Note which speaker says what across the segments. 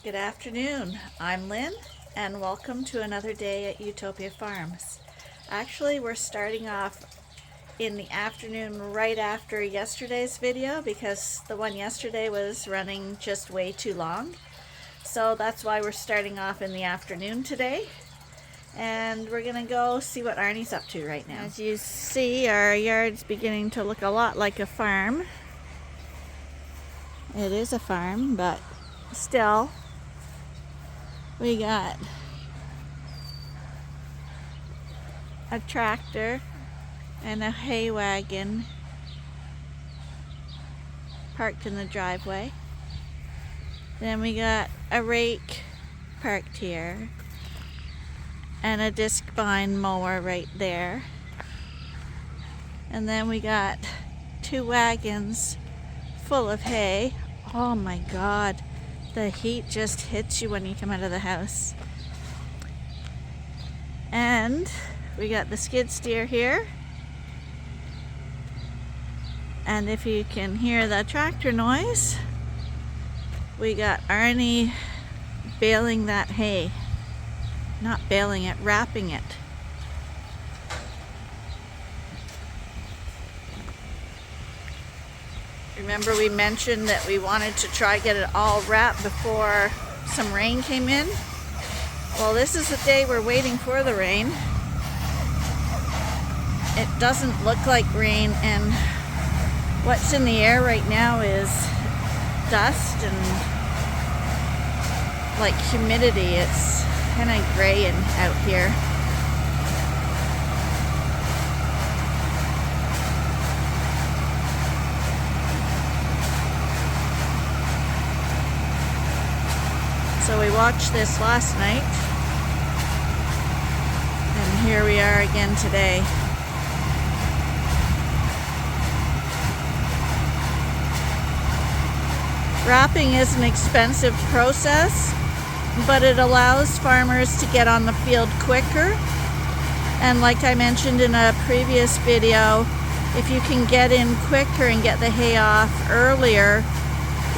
Speaker 1: Good afternoon. I'm Lynn, and welcome to another day at Ewetopia Farms. Actually, we're starting off in the afternoon right after yesterday's video because the one yesterday was running just way too long. So that's why we're starting off in the afternoon today. And we're gonna go see what Arnie's up to right now. As you see, our yard's beginning to look a lot like a farm. It is a farm, but still, we got a tractor and a hay wagon parked in the driveway. Then we got a rake parked here and a disc bind mower right there. And then we got two wagons full of hay. Oh my God, the heat just hits you when you come out of the house. And we got the skid steer here. And if you can hear the tractor noise, we got Arnie baling that hay. Not baling it, wrapping it. Remember we mentioned that we wanted to try get it all wrapped before some rain came in? Well, this is the day we're waiting for the rain. It doesn't look like rain, and what's in the air right now is dust and like humidity. It's kind of gray and out here. So we watched this last night, and here we are again today. Wrapping is an expensive process, but it allows farmers to get on the field quicker. And like I mentioned in a previous video, if you can get in quicker and get the hay off earlier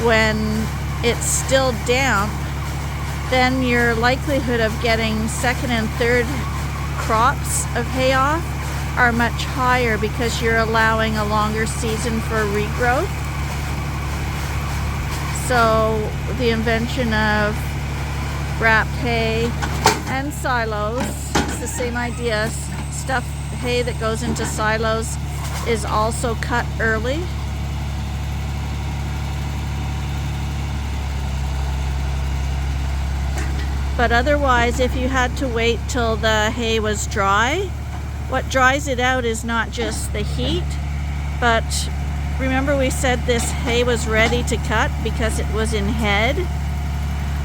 Speaker 1: when it's still damp, then your likelihood of getting second and third crops of hay off are much higher because you're allowing a longer season for regrowth. So the invention of wrapped hay and silos, it's the same idea. Hay that goes into silos is also cut early. But otherwise, if you had to wait till the hay was dry, what dries it out is not just the heat, but remember we said this hay was ready to cut because it was in head.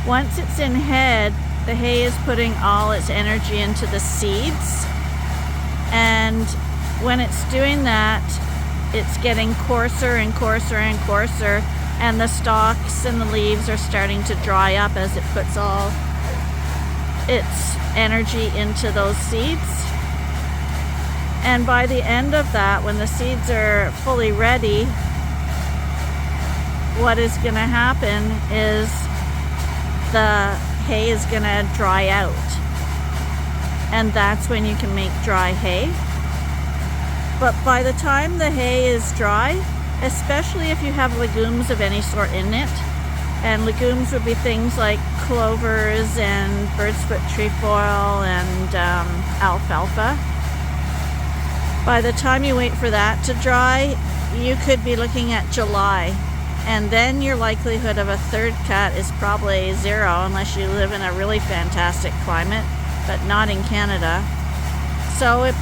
Speaker 1: Once it's in head, the hay is putting all its energy into the seeds. And when it's doing that, it's getting coarser and coarser and coarser, and the stalks and the leaves are starting to dry up as it puts all its energy into those seeds. And by the end of that, when the seeds are fully ready, what is going to happen is the hay is going to dry out. And that's when you can make dry hay. But by the time the hay is dry, especially if you have legumes of any sort in it, and legumes would be things like clovers and bird's foot trefoil and alfalfa. By the time you wait for that to dry, you could be looking at July. And then your likelihood of a third cut is probably zero unless you live in a really fantastic climate, but not in Canada. So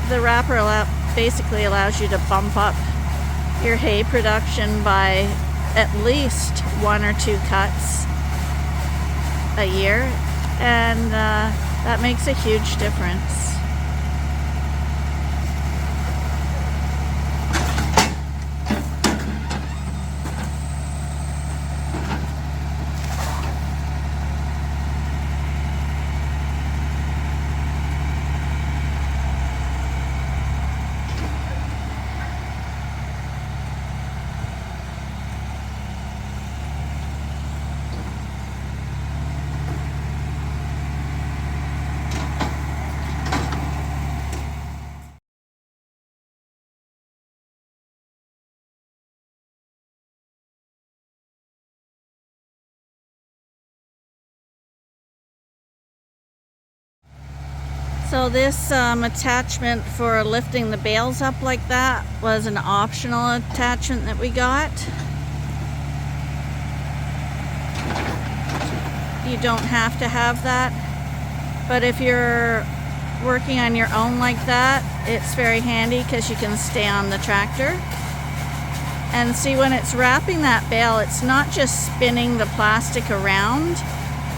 Speaker 1: the wrapper basically allows you to bump up your hay production by at least 1 or 2 cuts a year, and that makes a huge difference. So this attachment for lifting the bales up like that was an optional attachment that we got. You don't have to have that, but if you're working on your own like that, it's very handy because you can stay on the tractor. And see, when it's wrapping that bale, it's not just spinning the plastic around.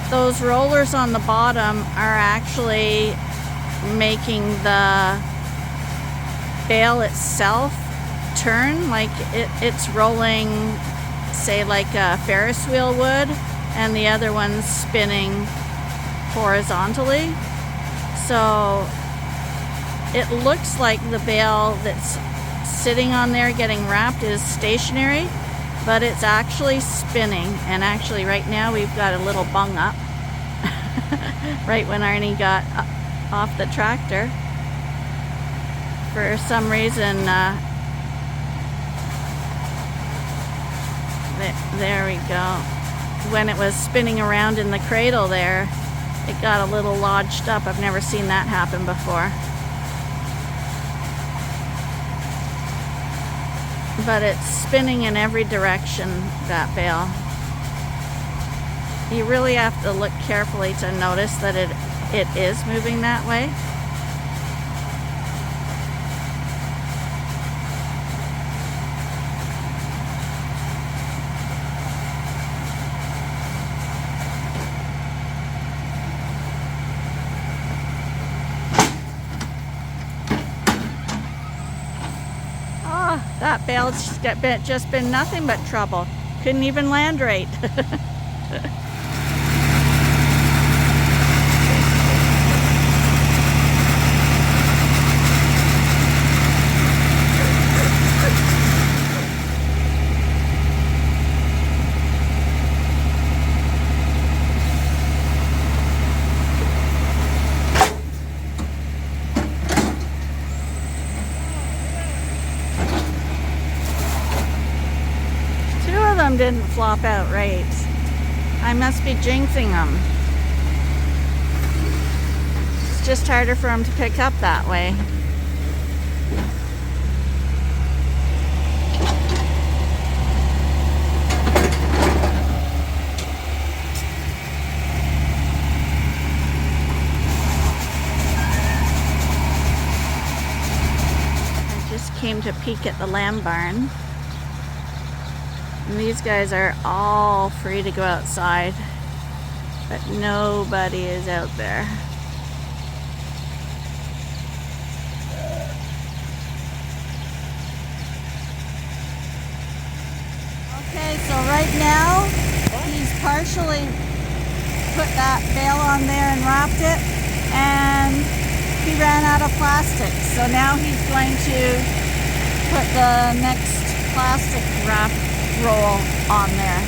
Speaker 1: Those rollers on the bottom are actually making the bale itself turn, like it's rolling, say like a Ferris wheel would, and the other one's spinning horizontally. So it looks like the bale that's sitting on there getting wrapped is stationary, but it's actually spinning. And actually right now we've got a little bung up right when Arnie got off the tractor. For some reason, there we go. When it was spinning around in the cradle there, it got a little lodged up. I've never seen that happen before. But it's spinning in every direction, that bale. You really have to look carefully to notice that it is moving that way. Oh, that bale's just been nothing but trouble. Couldn't even land right. Didn't flop out right. I must be jinxing them. It's just harder for them to pick up that way. I just came to peek at the lamb barn. And these guys are all free to go outside, but nobody is out there. Okay, so right now he's partially put that bale on there and wrapped it, and he ran out of plastic. So now he's going to put the next plastic wrap roll on there.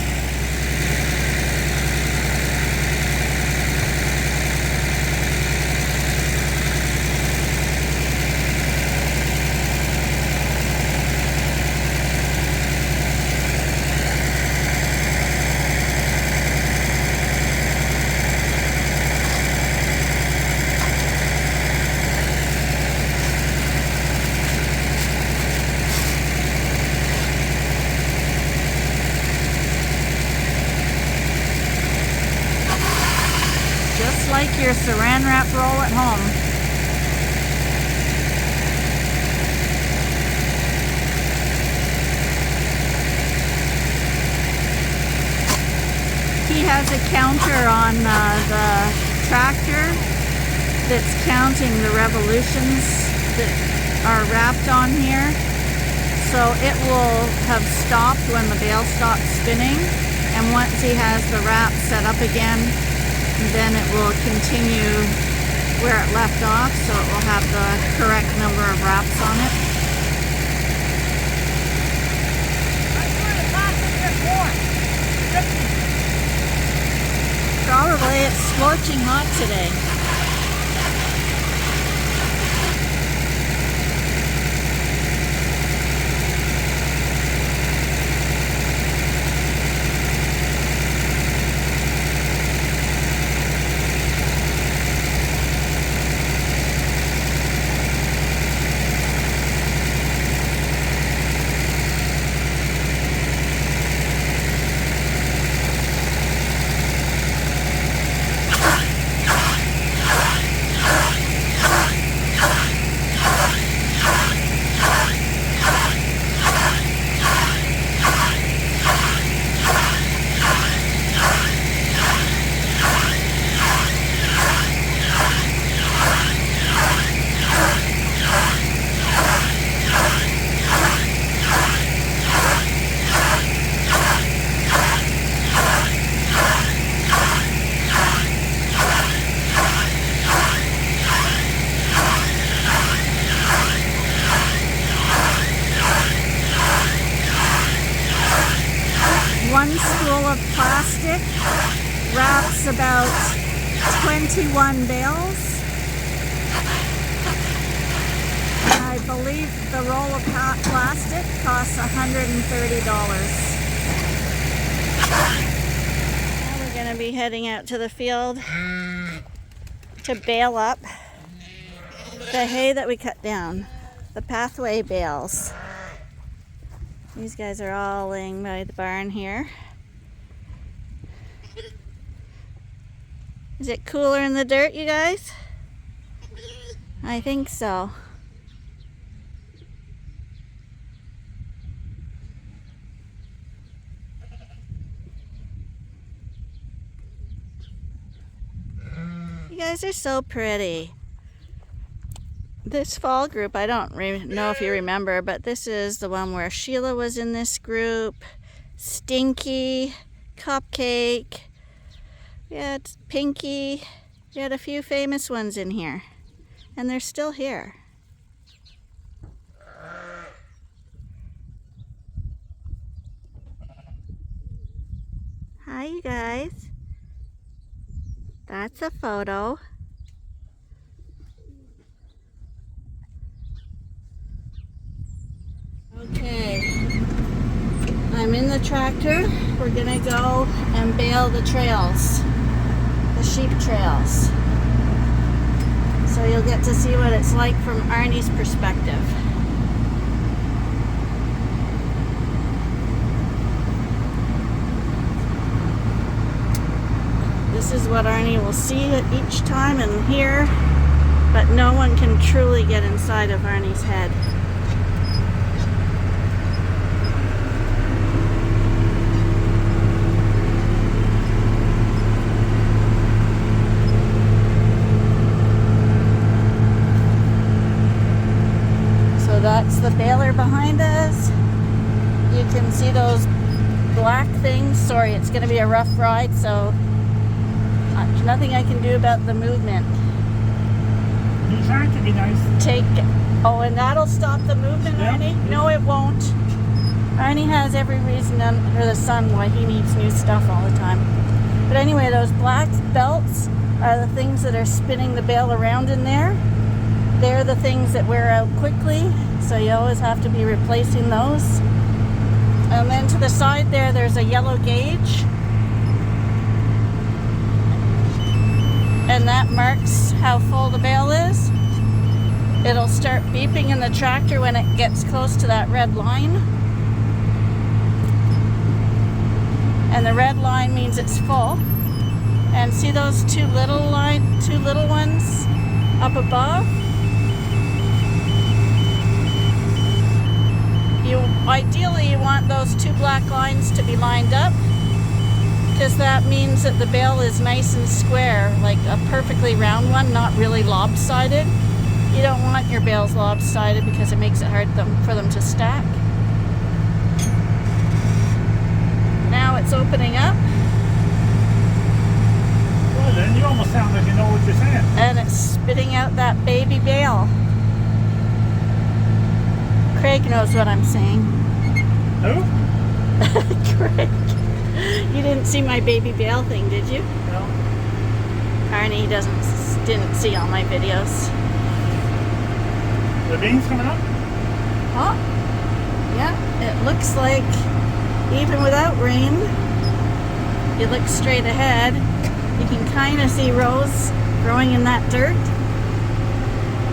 Speaker 1: Like your saran wrap roll at home. He has a counter on the tractor that's counting the revolutions that are wrapped on here. So it will have stopped when the bale stops spinning, and once he has the wrap set up again, then it will continue where it left off, so it will have the correct number of wraps on it. Probably. It's scorching hot today. spool of plastic wraps about 21 bales. And I believe the roll of plastic costs $130. Now we're going to be heading out to the field to bale up the hay that we cut down, the pathway bales. These guys are all laying by the barn here. Is it cooler in the dirt, you guys? I think so. You guys are so pretty. This fall group, I don't know if you remember, but this is the one where Sheila was in this group. Stinky, Cupcake, we had Pinky, we had a few famous ones in here. And they're still here. Hi, you guys. That's a photo. Okay, I'm in the tractor. We're gonna go and bale the trails, the sheep trails. So you'll get to see what it's like from Arnie's perspective. This is what Arnie will see each time and hear, but no one can truly get inside of Arnie's head. That's the baler behind us. You can see those black things. Sorry, it's going to be a rough ride, so there's nothing I can do about the movement.
Speaker 2: You're trying to be nice.
Speaker 1: Oh, and that'll stop the movement,
Speaker 2: Yeah.
Speaker 1: Arnie? No, it won't. Arnie has every reason under the sun why he needs new stuff all the time. But anyway, those black belts are the things that are spinning the bale around in there. They're the things that wear out quickly, so you always have to be replacing those. And then to the side there, there's a yellow gauge. And that marks how full the bale is. It'll start beeping in the tractor when it gets close to that red line. And the red line means it's full. And see those two little ones up above? Ideally, you want those two black lines to be lined up, because that means that the bale is nice and square, like a perfectly round one, not really lopsided. You don't want your bales lopsided because it makes it hard for them to stack. Now it's opening up.
Speaker 2: Well then, you almost sound like you know what you're saying.
Speaker 1: And it's spitting out that baby bale. Craig knows what I'm saying.
Speaker 2: Who?
Speaker 1: Craig. You didn't see my baby bale thing, did you?
Speaker 2: No.
Speaker 1: Arnie didn't see all my videos.
Speaker 2: The beans coming up?
Speaker 1: Oh, yeah, it looks like even without rain, you look straight ahead, you can kind of see rows growing in that dirt.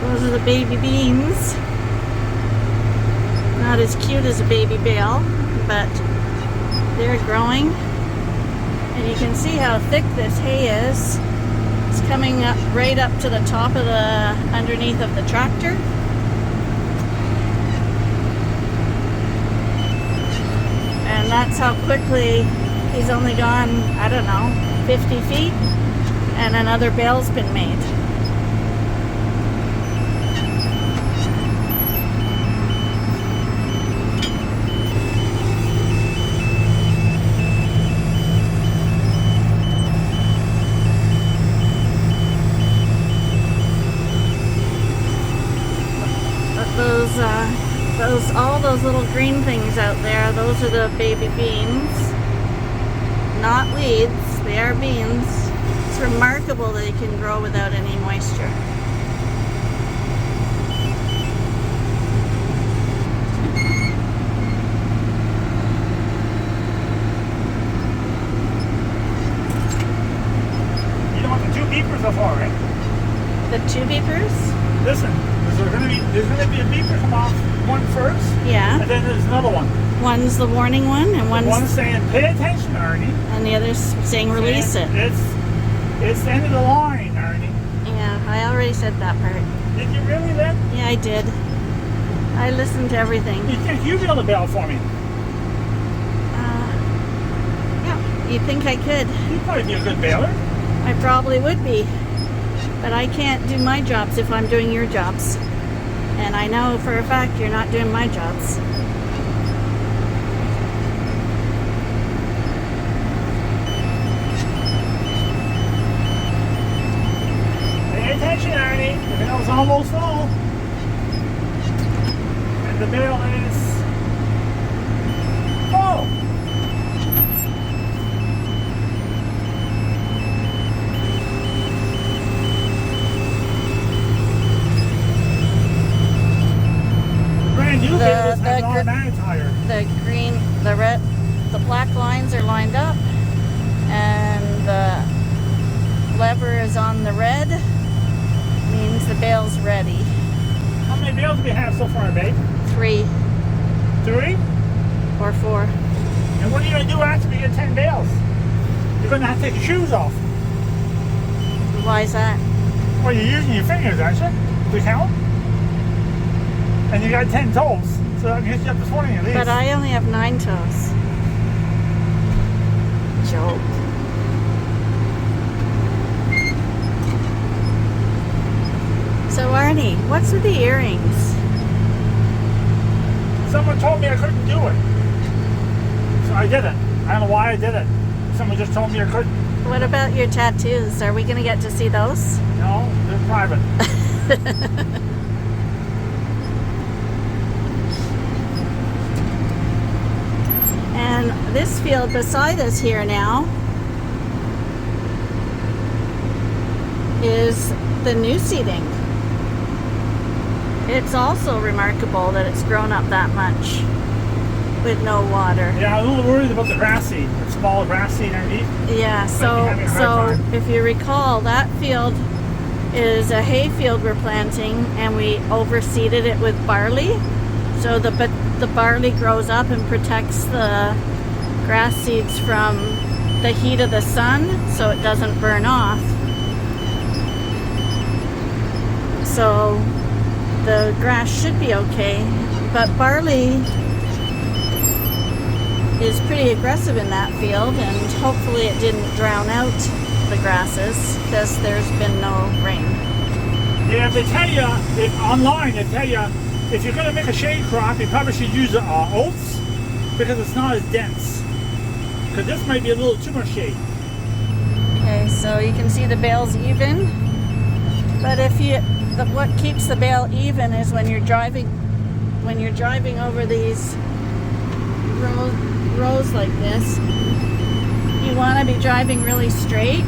Speaker 1: Those are the baby beans. Not as cute as a baby bale, but they're growing. And you can see how thick this hay is. It's coming up right up to the top of the underneath of the tractor. And that's how quickly he's only gone, I don't know, 50 feet, and another bale's been made. All those little green things out there, those are the baby beans. not weeds, they are beans. It's remarkable they can grow without any moisture.
Speaker 2: You know what the two beepers are for, right?
Speaker 1: The two beepers?
Speaker 2: Listen, there's gonna be a beeper come off one first,
Speaker 1: Yeah.
Speaker 2: and then there's another one.
Speaker 1: One's the warning one, and
Speaker 2: One's saying, "Pay attention, Arnie."
Speaker 1: and the other's saying release it.
Speaker 2: It's the end of the line, Arnie.
Speaker 1: Yeah, I already said that part.
Speaker 2: Did you really, then?
Speaker 1: Yeah, I did. I listened to everything.
Speaker 2: You think you build a bell for me?
Speaker 1: Yeah, you think I could?
Speaker 2: You'd probably be a good baler.
Speaker 1: I probably would be. But I can't do my jobs if I'm doing your jobs. And I know for a fact you're not doing my jobs.
Speaker 2: Pay attention, Arnie. The bale's almost full. And the bale is full. Brand new bales have an automatic tire.
Speaker 1: The green, the red, the black lines are lined up, and the lever is on the red. Means the bale's ready.
Speaker 2: How many bales do we have so far, babe?
Speaker 1: 3
Speaker 2: 3?
Speaker 1: or 4.
Speaker 2: And what are you going to do after we get 10 bales? You're going to have to take your shoes off.
Speaker 1: Why is that?
Speaker 2: Well, you're using your fingers, aren't you? To count? And you got 10 toes. So that gets you up to 20 at least.
Speaker 1: But I only have 9 toes. Joke. So Arnie, what's with the earrings?
Speaker 2: Someone told me I couldn't do it. So I did it. I don't know why I did it. Someone just told me I couldn't.
Speaker 1: What about your tattoos? Are we going to get to see those?
Speaker 2: No, they're private.
Speaker 1: And this field beside us here now is the new seeding. It's also remarkable that it's grown up that much with no water.
Speaker 2: Yeah, I'm a little worried about the grass seed. The small grass seed underneath.
Speaker 1: Yeah, so if you recall, that field is a hay field we're planting, and we overseeded it with barley. So the barley grows up and protects the grass seeds from the heat of the sun, so it doesn't burn off. So the grass should be okay, but barley is pretty aggressive in that field, and hopefully it didn't drown out the grasses because there's been no rain.
Speaker 2: Yeah, they tell you, online they tell you, if you're going to make a shade crop, you probably should use oats because it's not as dense. Because this might be a little too much shade.
Speaker 1: Okay, so you can see the bale's even, but what keeps the bale even is when you're driving over these rows like this, you want to be driving really straight.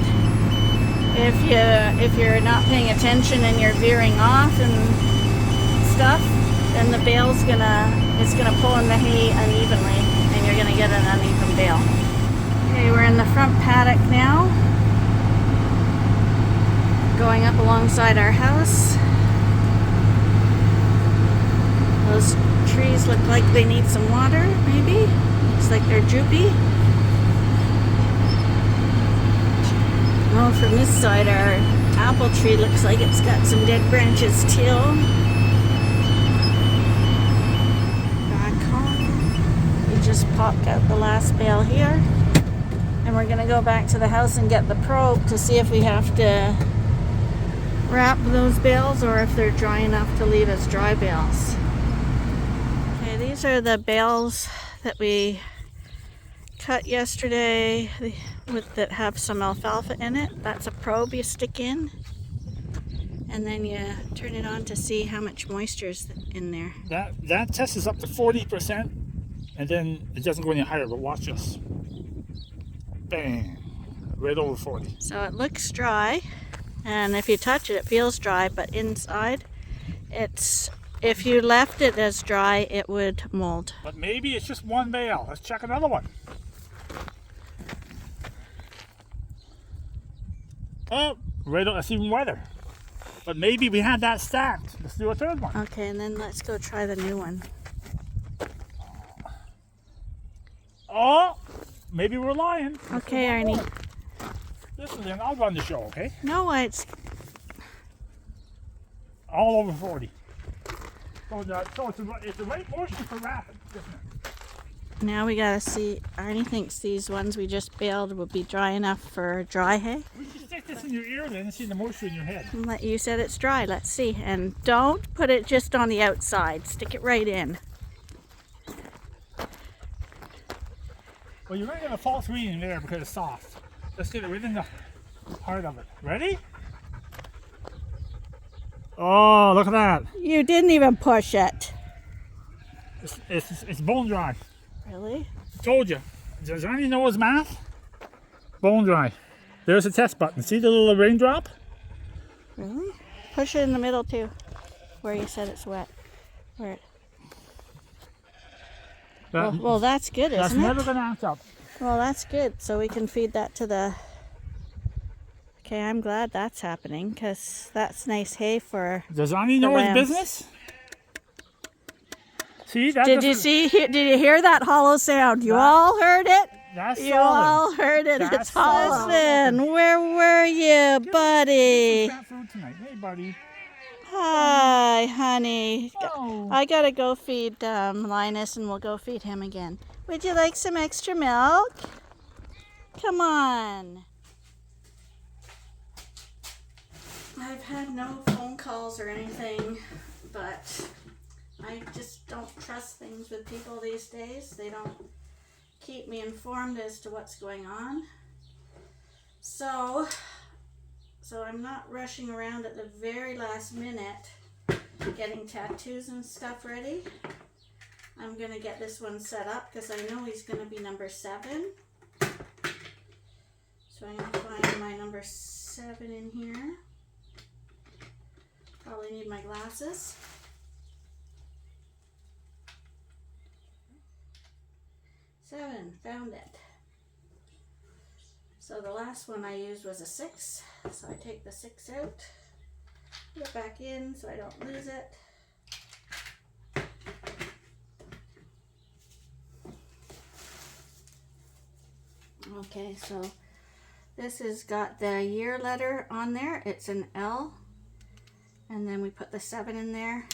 Speaker 1: If you're not paying attention and you're veering off and stuff, then the bale's gonna pull in the hay unevenly, and you're gonna get an uneven bale. Okay, we're in the front paddock now, going up alongside our house. Those trees look like they need some water, maybe. Looks like they're droopy. Oh, from this side, our apple tree looks like it's got some dead branches too. Back home. We just popped out the last bale here. And we're going to go back to the house and get the probe to see if we have to wrap those bales or if they're dry enough to leave as dry bales. Okay, these are the bales that we cut yesterday that have some alfalfa in it. That's a probe you stick in, and then you turn it on to see how much moisture is in there.
Speaker 2: That test is up to 40%, and then it doesn't go any higher, but watch this. Bang. Right over 40.
Speaker 1: So it looks dry, and if you touch it, it feels dry, but inside, if you left it as dry, it would mold.
Speaker 2: But maybe it's just one bale. Let's check another one. Oh, right on, that's even wetter. But maybe we had that stacked. Let's do a third one.
Speaker 1: Okay, and then let's go try the new one.
Speaker 2: Oh, maybe we're lying.
Speaker 1: Okay, Arnie.
Speaker 2: Listen, then I'll run the show, okay?
Speaker 1: No, it's
Speaker 2: All over 40. So it's the right motion for rapid, isn't it?
Speaker 1: now we gotta see. Arnie thinks these ones we just baled will be dry enough for dry hay.
Speaker 2: We should stick this in your ear then and see the moisture in your head.
Speaker 1: You said it's dry. Let's see. And don't put it just on the outside. Stick it right in.
Speaker 2: Well, you're going to get a false reading there because it's soft. Let's get it within the heart of it. Ready? Oh, look at that.
Speaker 1: You didn't even push it.
Speaker 2: It's bone dry.
Speaker 1: Really?
Speaker 2: Told you. Does anybody know his math? Bone dry. There's a test button. See the little raindrop?
Speaker 1: Really? Push it in the middle too, where you said it's wet. Where it... Well, that's good,
Speaker 2: that's
Speaker 1: isn't
Speaker 2: never
Speaker 1: it?
Speaker 2: going to act up.
Speaker 1: Well, that's good. So we can feed that to the... Okay, I'm glad that's happening because that's nice hay for...
Speaker 2: Does Arnie know his
Speaker 1: lambs.
Speaker 2: business? See? That
Speaker 1: Did you hear that hollow sound? You all heard it?
Speaker 2: That's
Speaker 1: You
Speaker 2: solid.
Speaker 1: all heard it.
Speaker 2: That's
Speaker 1: It's Holliston.
Speaker 2: solid.
Speaker 1: Where were you, buddy?
Speaker 2: Cat food tonight. Hey, buddy.
Speaker 1: Hi, honey.
Speaker 2: Oh.
Speaker 1: I gotta go feed Linus, and we'll go feed him again. Would you like some extra milk? Come on. I've had no phone calls or anything, but I just don't trust things with people these days. They don't keep me informed as to what's going on. So I'm not rushing around at the very last minute getting tattoos and stuff ready. I'm going to get this one set up because I know he's going to be number 7. So I'm going to find my number 7 in here. Probably need my glasses. 7, found it. So the last one I used was a 6. So I take the 6 out, put it back in so I don't lose it. Okay, so this has got the year letter on there. It's an L. And then we put the 7 in there.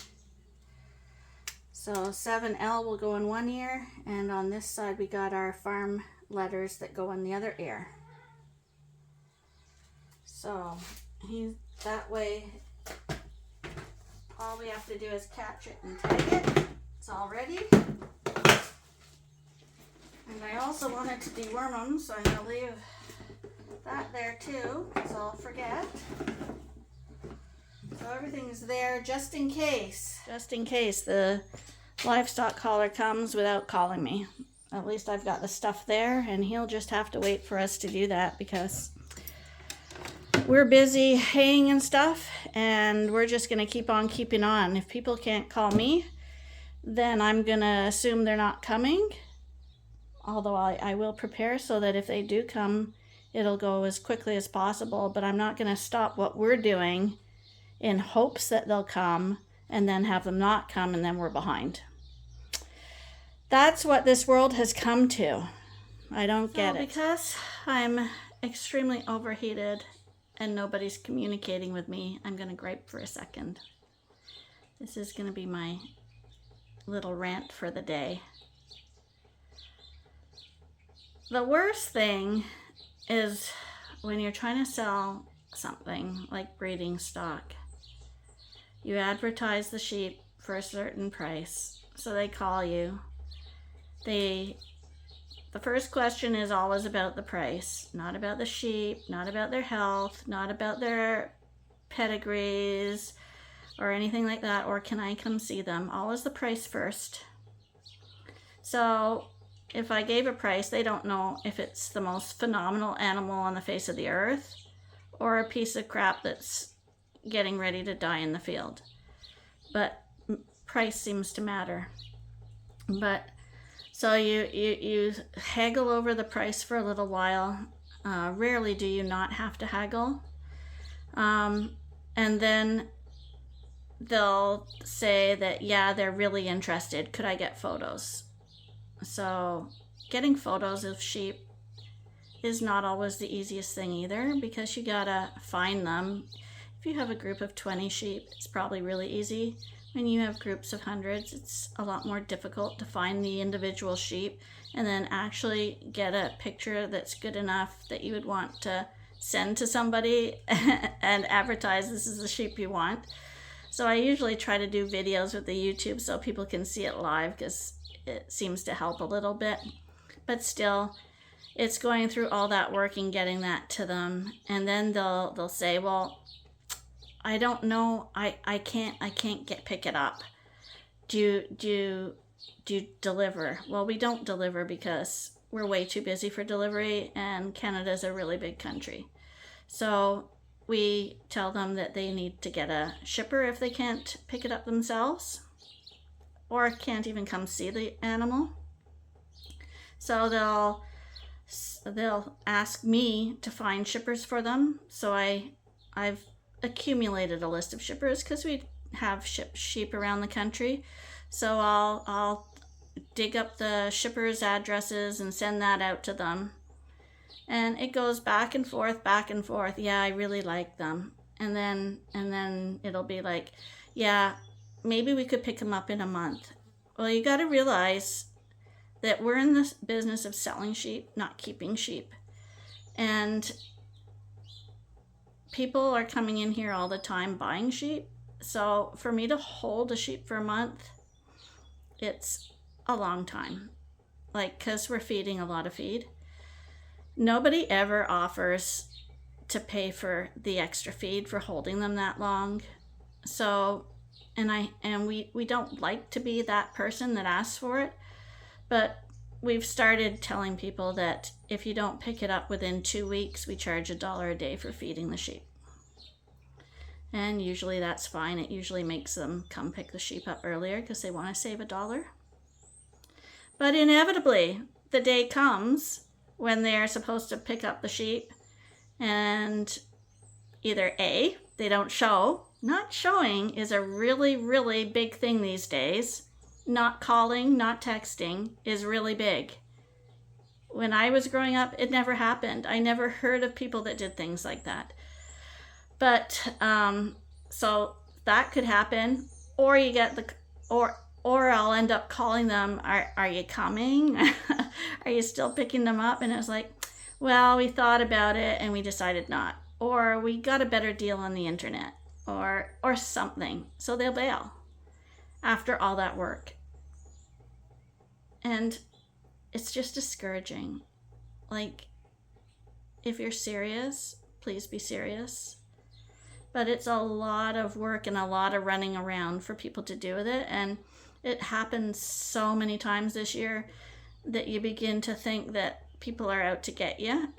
Speaker 1: So 7L will go in one ear, and on this side we got our farm letters that go in the other ear. So that way all we have to do is catch it and tag it. It's all ready. And I also wanted to deworm them, so I'm going to leave that there too, so I'll forget. So everything's there just in case. Just in case the livestock caller comes without calling me. At least I've got the stuff there, and he'll just have to wait for us to do that because we're busy haying and stuff, and we're just going to keep on keeping on. If people can't call me, then I'm going to assume they're not coming. Although I will prepare so that if they do come, it'll go as quickly as possible. But I'm not going to stop what we're doing in hopes that they'll come and then have them not come, and then we're behind. That's what this world has come to. I don't get it. Because I'm extremely overheated and nobody's communicating with me, I'm going to gripe for a second. This is going to be my little rant for the day. The worst thing is when you're trying to sell something like breeding stock. You advertise the sheep for a certain price, so they call you. The first question is always about the price, not about the sheep, not about their health, not about their pedigrees or anything like that, or can I come see them? Always the price first. So if I gave a price, they don't know if it's the most phenomenal animal on the face of the earth or a piece of crap that's getting ready to die in the field. But price seems to matter. But so you haggle over the price for a little while. Rarely do you not have to haggle. And then they'll say that, yeah, they're really interested. Could I get photos? So getting photos of sheep is not always the easiest thing either, because you gotta find them. If you have a group of 20 sheep, it's probably really easy. When you have groups of hundreds, it's a lot more difficult to find the individual sheep and then actually get a picture that's good enough that you would want to send to somebody and advertise this is the sheep you want. So I usually try to do videos with the YouTube so people can see it live, because it seems to help a little bit. But still, it's going through all that work and getting that to them. And then they'll say, well, I don't know, I can't pick it up. Do you deliver? Well, we don't deliver because we're way too busy for delivery, and Canada's a really big country. So we tell them that they need to get a shipper if they can't pick it up themselves, or can't even come see the animal. So they'll ask me to find shippers for them. So I've accumulated a list of shippers because we have sheep around the country. So I'll dig up the shippers' addresses and send that out to them. And it goes back and forth. Yeah, I really like them. And then it'll be like, yeah, maybe we could pick them up in a month. Well, you got to realize that we're in the business of selling sheep, not keeping sheep. And people are coming in here all the time buying sheep. So for me to hold a sheep for a month, it's a long time. Like, because we're feeding a lot of feed. Nobody ever offers to pay for the extra feed for holding them that long. So, and we don't like to be that person that asks for it, but we've started telling people that if you don't pick it up within 2 weeks, we charge $1 a day for feeding the sheep. And usually that's fine. It usually makes them come pick the sheep up earlier because they want to save $1. But inevitably, the day comes when they're supposed to pick up the sheep, and either A, they don't show. Not showing is a really, really big thing these days. Not calling, not texting is really big. When I was growing up, it never happened. I never heard of people that did things like that. But so that could happen, or you get or I'll end up calling them. Are you coming? Are you still picking them up? And it was like, well, we thought about it and we decided not, or we got a better deal on the internet, or something. So they'll bail after all that work, and it's just discouraging. Like, if you're serious, please be serious. But it's a lot of work and a lot of running around for people to do with it. And it happens so many times this year that you begin to think that people are out to get you.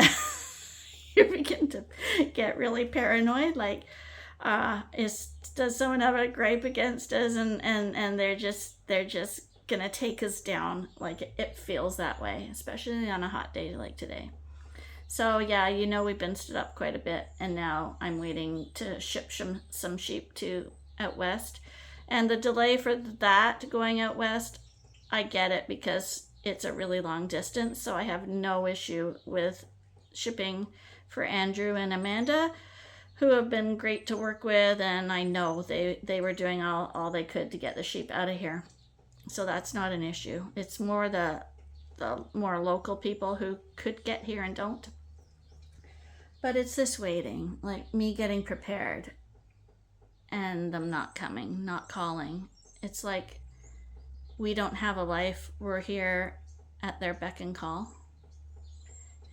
Speaker 1: You begin to get really paranoid. Like, does someone have a gripe against us? And they're just gonna take us down. Like, it feels that way, especially on a hot day like today. So yeah, we've been stood up quite a bit, and now I'm waiting to ship some sheep to out west. And the delay for that going out west, I get it, because it's a really long distance. So I have no issue with shipping for Andrew and Amanda, who have been great to work with, and I know they were doing all they could to get the sheep out of here. So that's not an issue. It's more the more local people who could get here and don't. But it's this waiting, like me getting prepared and them not coming, not calling. It's like we don't have a life. We're here at their beck and call.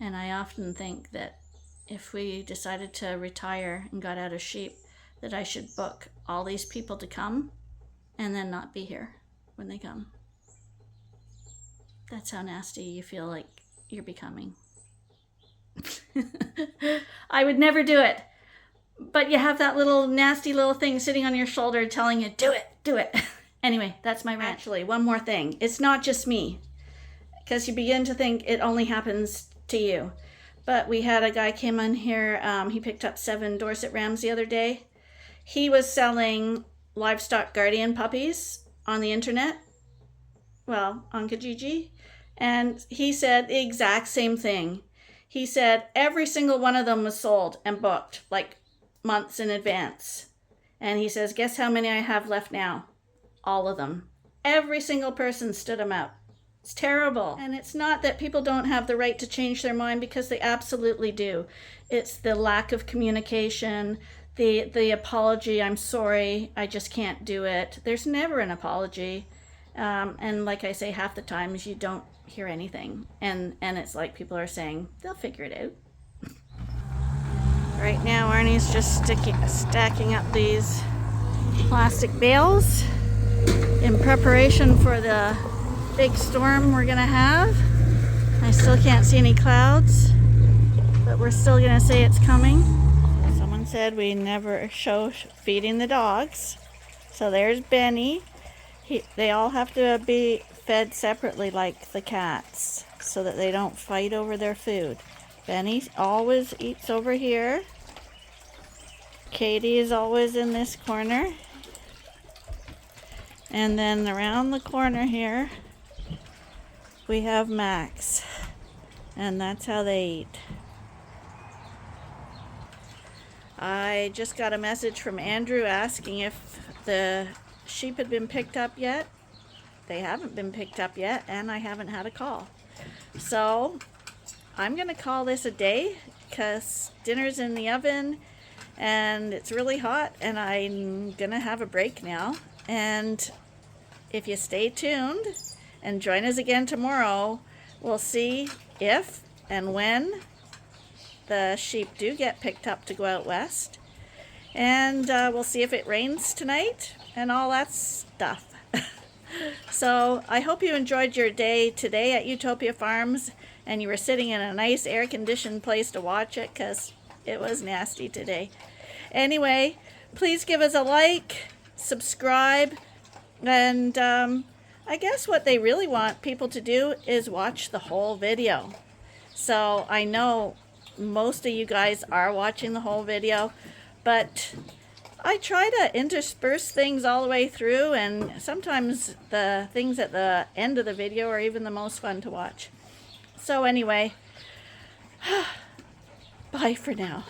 Speaker 1: And I often think that if we decided to retire and got out of sheep, that I should book all these people to come and then not be here when they come. That's how nasty you feel like you're becoming. I would never do it. But you have that little nasty little thing sitting on your shoulder telling you, do it, do it. Anyway, that's my rant. Actually, one more thing. It's not just me. Because you begin to think it only happens to you. But we had a guy came in here, he picked up 7 Dorset Rams the other day. He was selling livestock guardian puppies on the internet. Well, on Kijiji. And he said the exact same thing. He said every single one of them was sold and booked, like months in advance. And he says, guess how many I have left now? All of them. Every single person stood them out. It's terrible. And it's not that people don't have the right to change their mind, because they absolutely do. It's the lack of communication, the apology, I'm sorry, I just can't do it. There's never an apology. And like I say, half the times you don't hear anything. And it's like people are saying, they'll figure it out. Right now, Arnie's just stacking up these plastic bales in preparation for the big storm we're gonna have. I still can't see any clouds, but we're still gonna say it's coming. Someone said we never show feeding the dogs. So there's Benny. They all have to be fed separately like the cats, so that they don't fight over their food. Benny always eats over here. Katie is always in this corner. And then around the corner here, we have Max. And that's how they eat. I just got a message from Andrew asking if the sheep had been picked up yet. They haven't been picked up yet, and I haven't had a call. So I'm gonna call this a day, because dinner's in the oven and it's really hot, and I'm gonna have a break now. And if you stay tuned and join us again tomorrow, we'll see if and when the sheep do get picked up to go out west. And we'll see if it rains tonight and all that stuff. So I hope you enjoyed your day today at Ewetopia Farms, and you were sitting in a nice air-conditioned place to watch it, because it was nasty today. Anyway, please give us a like, subscribe, and I guess what they really want people to do is watch the whole video. So I know most of you guys are watching the whole video, but I try to intersperse things all the way through, and sometimes the things at the end of the video are even the most fun to watch. So anyway, bye for now.